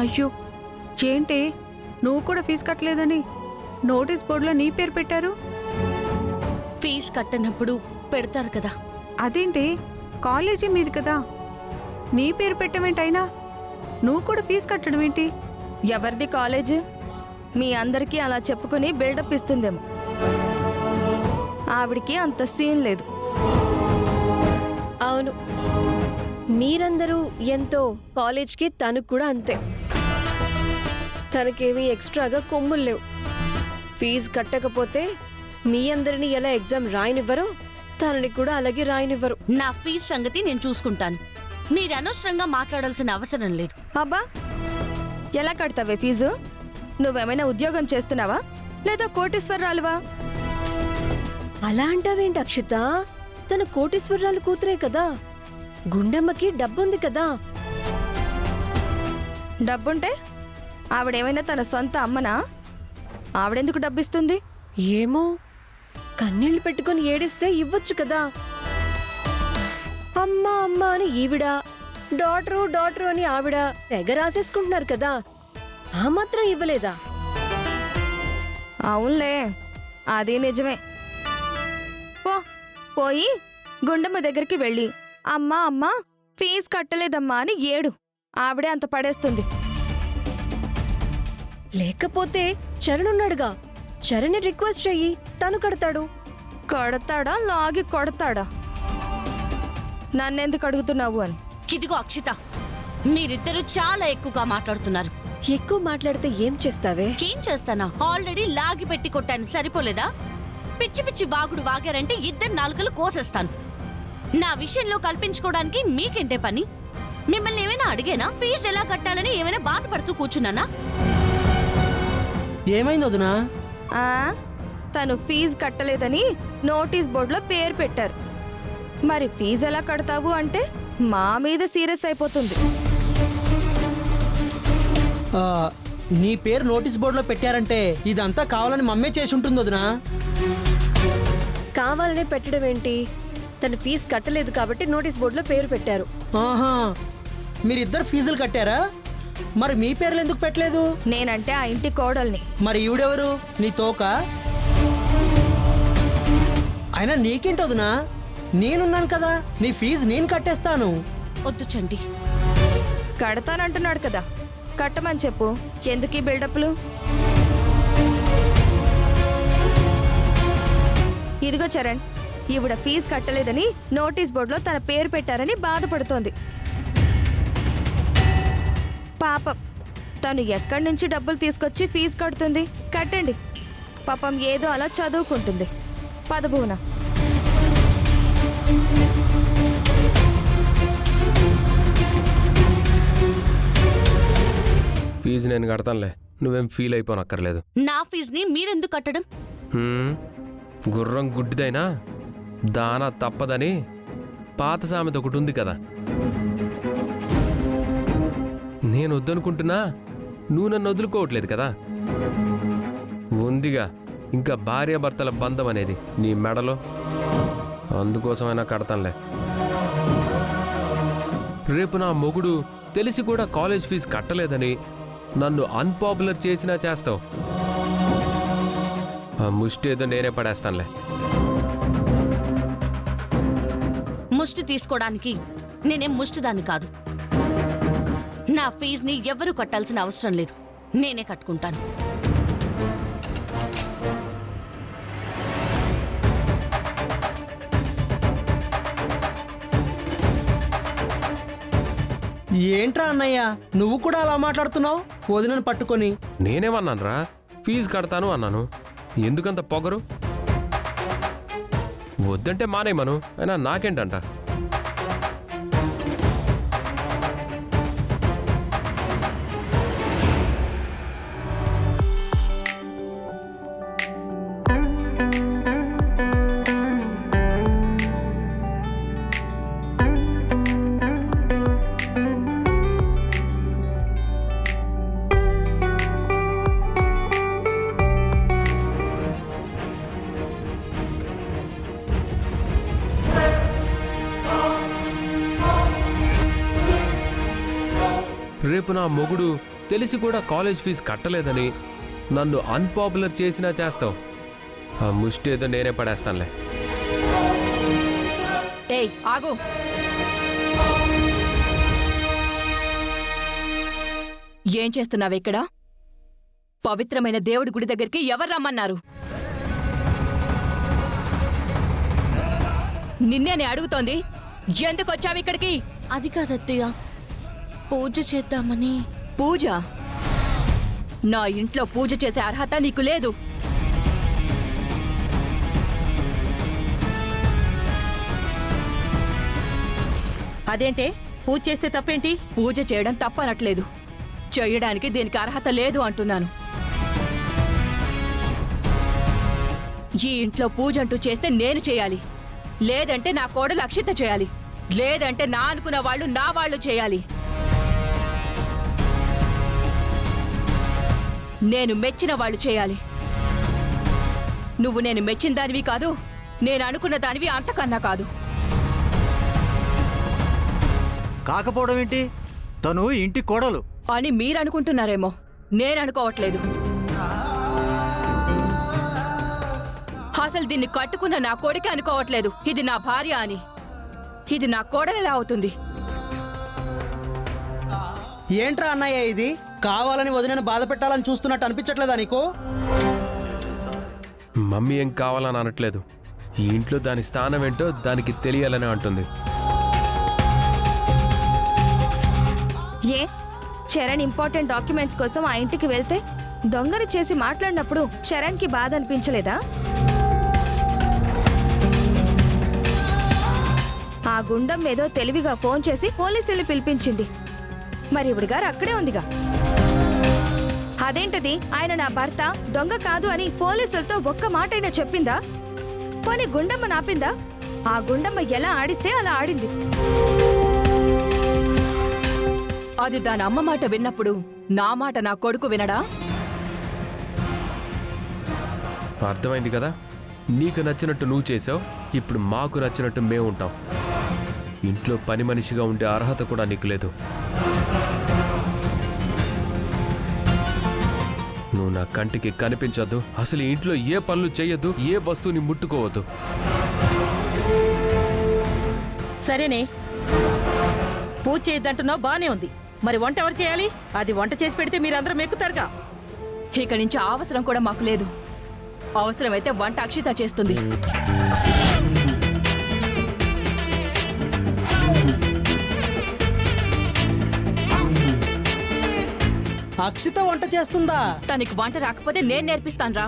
అయ్యో, ఏంటి నువ్వు కూడా ఫీజు కట్టలేదని నోటీస్ బోర్డులో నీ పేరు పెట్టారు? ఫీజు కట్టనప్పుడు పెడతారు కదా. అదేంటి, కాలేజీ మీది కదా, నీ పేరు పెట్టమేంటైనా నువ్వు కూడా ఫీజు కట్టడం ఏంటి? ఎవరిది కాలేజ్? మీ అందరికీ అలా చెప్పుకుని బిల్డప్ ఇస్తుందేమో. ఆవిడికి అంత సీన్ లేదు. అవును, మీరందరూ ఎంతో, కాలేజ్కి తనకు కూడా అంతే. తనకేమీ ఎక్స్ట్రాగా కొమ్ములు లేవు. ఫీజు కట్టకపోతే మీ అందరినీ ఎలా ఎగ్జామ్ రాయనివ్వరో తనని కూడా అలాగే రాయనివ్వరు. నా ఫీజు సంగతి నేను చూసుకుంటాను. మీరు అనవసరంగా మాట్లాడాల్సిన అవసరం లేదు. అబ్బా, ఎలా కడతావే ఫీజు? నువ్వేమైనా ఉద్యోగం చేస్తున్నావా లేదా కోటీశ్వరరాలువా? అలా అంటావేంటి అక్షిత? తన కోటీశ్వరరాలు కూతురే కదా. గుండమ్మకి డబ్బుంది కదా. డబ్బుంటే ఆవిడేమైనా తన సొంత అమ్మనా? ఆవిడెందుకు డబ్బిస్తుంది? ఏమో, కన్నీళ్లు పెట్టుకుని ఏడిస్తే ఇవ్వచ్చు కదా. అమ్మా అమ్మా అని ఈవిడ, డాటరు డాటరు అని ఆవిడ తెగ రాసేసుకుంటున్నారు కదా. ఆ మాత్రం ఇవ్వలేదా? అవునులే, అది నిజమే. పోయి గుండమ్మ దగ్గరికి వెళ్ళి అమ్మా అమ్మా ఫీజు కట్టలేదమ్మా అని ఏడు. ఆవిడే అంత పడేస్తుంది. లేకపోతే చరణ్ ఉన్నాడుగా, చరణ్ని రిక్వెస్ట్ చెయ్యి, తను కడతాడు. కడతాడా లాగి కొడతాడా? నన్నెందుకు అడుగుతున్నావు అని. ఇదిగో అక్షిత, మీరిద్దరూ చాలా ఎక్కువగా మాట్లాడుతున్నారు. ఎక్కువ మాట్లాడితే ఏం చేస్తావే? ఏం చేస్తానా? ఆల్రెడీ లాగి పెట్టి కొట్టాను, సరిపోలేదా? పిచ్చి పిచ్చి వాగుడు వాగారంటే ఇద్దరు నాలుకలు కోసేస్తాను. నా విషయంలో కల్పించుకోవడానికి మీకేంటే పని? మిమ్మల్ని ఏమైనా అడిగేనా? ఫీజు ఎలా కట్టాలని ఏమైనా బాధపడుతూ కూర్చున్నానా? ఏమైంది వదినా? తను ఫీజు కట్టలేదని నోటీస్ బోర్డులో పేరు పెట్టారు. మరి ఫీజు ఎలా కడతావు అంటే మా మీద సీరియస్ అయిపోతుంది. నీ పేరు నోటీస్ బోర్డులో పెట్టారంటే ఇదంతా కావాలని మమ్మే చేసి ఉంటుంది వదినా. కావాలనే పెట్టడం ఏంటి? తను ఫీజు కట్టలేదు కాబట్టి నోటీస్ బోర్డులో పేరు పెట్టారు. ఆహా, మీరిద్దరు ఫీజులు కట్టారా? మరి మీ పేర్లు ఎందుకు పెట్టలేదు? నేనంటే ఆ ఇంటి కోడల్ని. మరి ఈవిడెవరు? నీ తోక? అయినా నీకేంటి వదినా? నేనున్నాను కదా, నీ ఫీజు నేను కట్టేస్తాను. వద్దు చండి. కడతానంటున్నాడు కదా, కట్టమని చెప్పు. ఎందుకు ఈ బిల్డప్లు? ఇదిగో చరణ్, ఈవిడ ఫీజు కట్టలేదని నోటీస్ బోర్డులో తన పేరు పెట్టారని బాధపడుతోంది. పాపం, తను ఎక్కడి నుంచి డబ్బులు తీసుకొచ్చి ఫీజు కడుతుంది? కట్టండి. పాపం ఏదో అలా చదువుకుంటుంది. పదభూన. ఫీజు నేను కడతానులే, నువ్వేం ఫీల్ అయిపోనక్కర్లేదు. నా ఫీజుని మీరెందుకు కట్టడం? గుర్రం గుడ్డిదైనా దానా తప్పదని పాత సామెత ఒకటి ఉంది కదా. నేను వద్దనుకుంటున్నా, నువ్వు నన్ను వదులుకోవట్లేదు కదా. ఉందిగా ఇంకా భార్యాభర్తల బంధం అనేది నీ మెడలో, అందుకోసమైనా కడతానులే. రేపు నా మొగుడు తెలిసి కూడా కాలేజ్ ఫీజు కట్టలేదని నన్ను అన్పాపులర్ చేసినా చేస్తావు. ఆ ముష్టి ఏదో నేనే పడేస్తానులే. ముష్టి తీసుకోవడానికి నేనేం ముష్టిదాన్ని కాదు. నా ఫీజుని ఎవ్వరూ కట్టాల్సిన అవసరం లేదు, నేనే కట్టుకుంటాను. ఏంట్రా అన్నయ్య, నువ్వు కూడా అలా మాట్లాడుతున్నావు వదినను పట్టుకొని? నేనేమన్నానురా? ఫీజు కడతాను అన్నాను. ఎందుకంత పొగరు? వద్దంటే మానేమను, అయినా నాకేంటంట. రేపు నా మొగుడు తెలిసి కూడా కాలేజ్ ఫీజు కట్టలేదని నన్ను అన్పాపులర్ చేసినా చేస్తావు. ఆ ముష్టి ఏదో నేనే పడేస్తానులే. ఏయ్ ఆగు. ఏం చేస్తున్నావిక్కడ? పవిత్రమైన దేవుడి గుడి దగ్గరికి ఎవరు రమ్మన్నారు? నిన్నేనే అడుగుతోంది. ఎందుకు వచ్చావు ఇక్కడికి? అది కాదత్తయ్య, పూజ చేద్దామని. పూజ? నా ఇంట్లో పూజ చేసే అర్హత నీకు లేదు. అదేంటే పూజ చేస్తే తప్పేంటి? పూజ చేయడం తప్పనట్లేదు, చేయడానికి దీనికి అర్హత లేదు అంటున్నాను. ఈ ఇంట్లో పూజ అంటూ చేస్తే నేను చేయాలి, లేదంటే నా కోడలు అక్షిత చేయాలి, లేదంటే నా అనుకున్న వాళ్ళు నా వాళ్ళు చేయాలి. నేను మెచ్చిన వాళ్ళు చేయాలి. నువ్వు నేను మెచ్చిన దానివి కాదు, నేను అనుకున్న దానివి అంతకన్నా కాదు. కాకపోవడం ఏంటి? తను ఇంటి కోడలు అని మీరనుకుంటున్నారేమో, నేననుకోవట్లేదు. అసలు దీన్ని కట్టుకున్న నా కొడుకే అనుకోవట్లేదు ఇది నా భార్య అని. ఇది నా కోడలెలా అవుతుంది? ఏంట్రా అన్నయ్య ఇది? కావాలని వదినను బాధ పెట్టాలని చూస్తున్నట్టు అనిపించట్లేదా నీకు? మమ్మీ ఏం కావాలని అనట్లేదు. ఈ ఇంట్లో దాని స్థానం ఏంటో దానికి తెలియాలని అంటుంది. ఏ చరణ్ ఇంపార్టెంట్ డాక్యుమెంట్స్ కోసం ఆ ఇంటికి వెళ్తే దొంగను చేసి మాట్లాడినప్పుడు చరణ్కి బాధ అనిపించలేదా? ఆ గుండం ఏదో తెలివిగా ఫోన్ చేసి పోలీసుల్ని పిలిపించింది. మరి ఇవిడి గారు అక్కడే ఉందిగా. అదేంటది, ఆయన నా భర్త దొంగ కాదు అని పోలీసులతో ఒక్క మాటైనా చెప్పిందా? పోనీ గుండమ్మ నాపిందా? ఆ గుండమ్మ ఎలా ఆడిస్తే అలా ఆడింది. అది దాని అమ్మ మాట విన్నప్పుడు నా మాట నా కొడుకు వినడా? అర్థమైంది కదా? నీకు నచ్చినట్టు నువ్వు చేసావు, ఇప్పుడు మాకు నచ్చినట్టు మేము ఉంటాం. ఇంట్లో పని మనిషిగా ఉండే అర్హత కూడా నీకు లేదు. నువ్వు నా కంటికి కనిపించొద్దు, అసలు ఈ ఇంట్లో ఏ పనులు చేయొద్దు, ఏ వస్తువుని ముట్టుకోవద్దు. సరేనే, పూజ చేయొద్దంటున్నావు బానే ఉంది. మరి వంట ఎవరు చేయాలి? అది వంట చేసి పెడితే మీరందరూ మెక్కుతారుగా. ఇక నుంచి అవసరం కూడా మాకు లేదు. అవసరమైతే వంట అక్షిత చేస్తుంది. అక్షిత వంట చేస్తుందా? తనకి వంట రాకపోతే నేను నేర్పిస్తానురా.